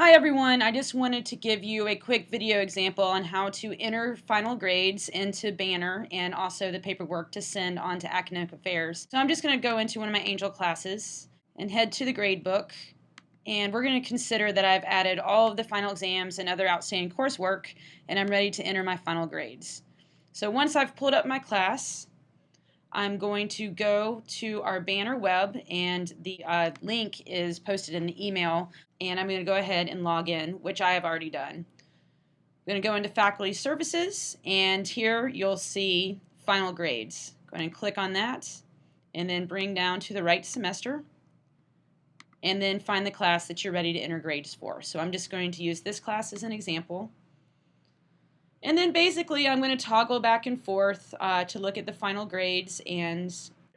Hi everyone, I just wanted to give you a quick video example on how to enter final grades into Banner and also the paperwork to send on to Academic Affairs. So I'm just going to go into one of my Angel classes and head to the grade book, and we're going to consider that I've added all of the final exams and other outstanding coursework, and I'm ready to enter my final grades. So once I've pulled up my class, I'm going to go to our Banner web, and the link is posted in the email, and I'm going to go ahead and log in, which I have already done. I'm going to go into Faculty Services, and here you'll see Final Grades. Go ahead and click on that, and then bring down to the right semester, and then find the class that you're ready to enter grades for. So I'm just going to use this class as an example. And then basically I'm going to toggle back and forth to look at the final grades and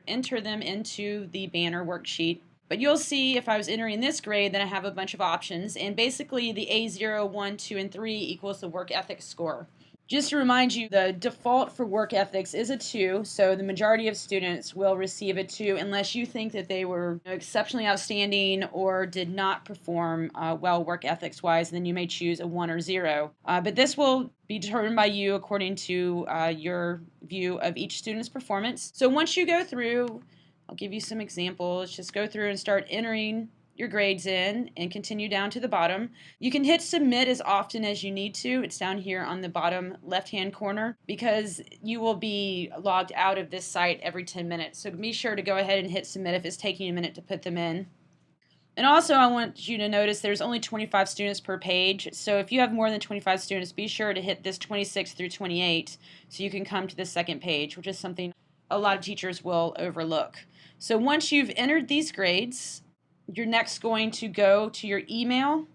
enter them into the Banner worksheet. But you'll see if I was entering this grade, then I have a bunch of options, and basically the A0, 1, 2, and 3 equals the work ethics score. Just to remind you, the default for work ethics is a 2, so the majority of students will receive a 2 unless you think that they were exceptionally outstanding or did not perform well work ethics wise, then you may choose a 1 or 0. But this will be determined by you according to your view of each student's performance. So once you go through, I'll give you some examples. Just go through and start entering your grades in and continue down to the bottom. You can hit submit as often as you need to. It's down here on the bottom left-hand corner because you will be logged out of this site every 10 minutes. So be sure to go ahead and hit submit if it's taking a minute to put them in. And also I want you to notice there's only 25 students per page. So if you have more than 25 students, be sure to hit this 26 through 28 so you can come to the second page, which is something a lot of teachers will overlook. So once you've entered these grades, you're next going to go to your email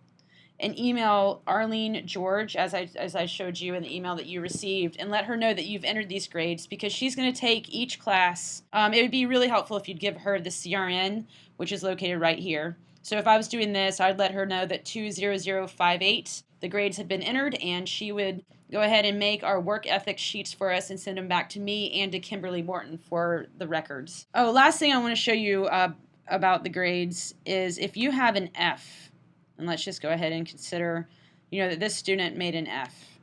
and email Arlene George, as I showed you in the email that you received, and let her know that you've entered these grades because she's going to take each class. It would be really helpful if you'd give her the CRN, which is located right here. So if I was doing this, I'd let her know that 20058, the grades had been entered, and she would go ahead and make our work ethics sheets for us and send them back to me and to Kimberly Morton for the records. Oh, last thing I want to show you about the grades is if you have an F, and let's just go ahead and consider, that this student made an F.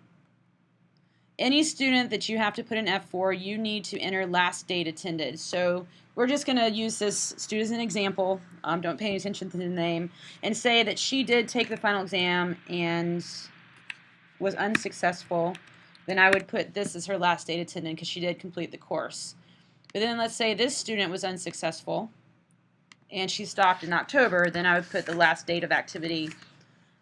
Any student that you have to put an F for, you need to enter last date attended. So we're just going to use this student as an example. Don't pay any attention to the name, and say that she did take the final exam and was unsuccessful. Then I would put this as her last date attended because she did complete the course. But then let's say this student was unsuccessful and she stopped in October, then I would put the last date of activity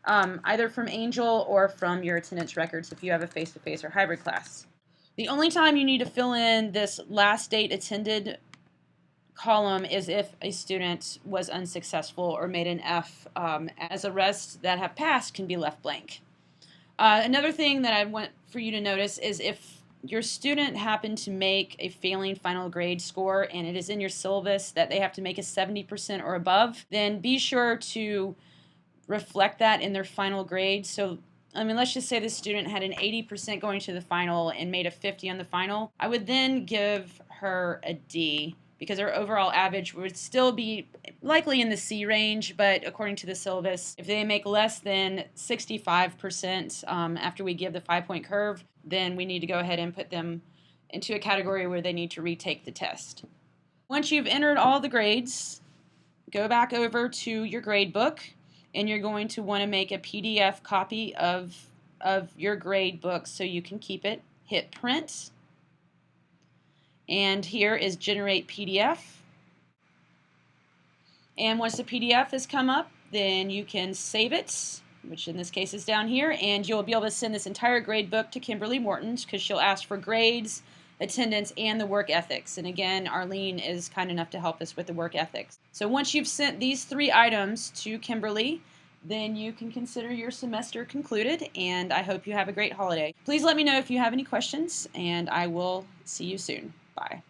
either from Angel or from your attendance records if you have a face-to-face or hybrid class. The only time you need to fill in this last date attended column is if a student was unsuccessful or made an F, as the rest that have passed can be left blank. Another thing that I want for you to notice is if your student happened to make a failing final grade score and it is in your syllabus that they have to make a 70% or above, then be sure to reflect that in their final grade. So, let's just say the student had an 80% going to the final and made a 50 on the final. I would then give her a D because her overall average would still be likely in the C range, but according to the syllabus, if they make less than 65% after we give the 5-point curve, then we need to go ahead and put them into a category where they need to retake the test. Once you've entered all the grades, go back over to your grade book, and you're going to want to make a PDF copy of your grade book so you can keep it. Hit print. And here is generate PDF. And once the PDF has come up, then you can save it, which in this case is down here, and you'll be able to send this entire grade book to Kimberly Morton because she'll ask for grades, attendance, and the work ethics. And again, Arlene is kind enough to help us with the work ethics. So once you've sent these 3 items to Kimberly, then you can consider your semester concluded, and I hope you have a great holiday. Please let me know if you have any questions, and I will see you soon. Bye.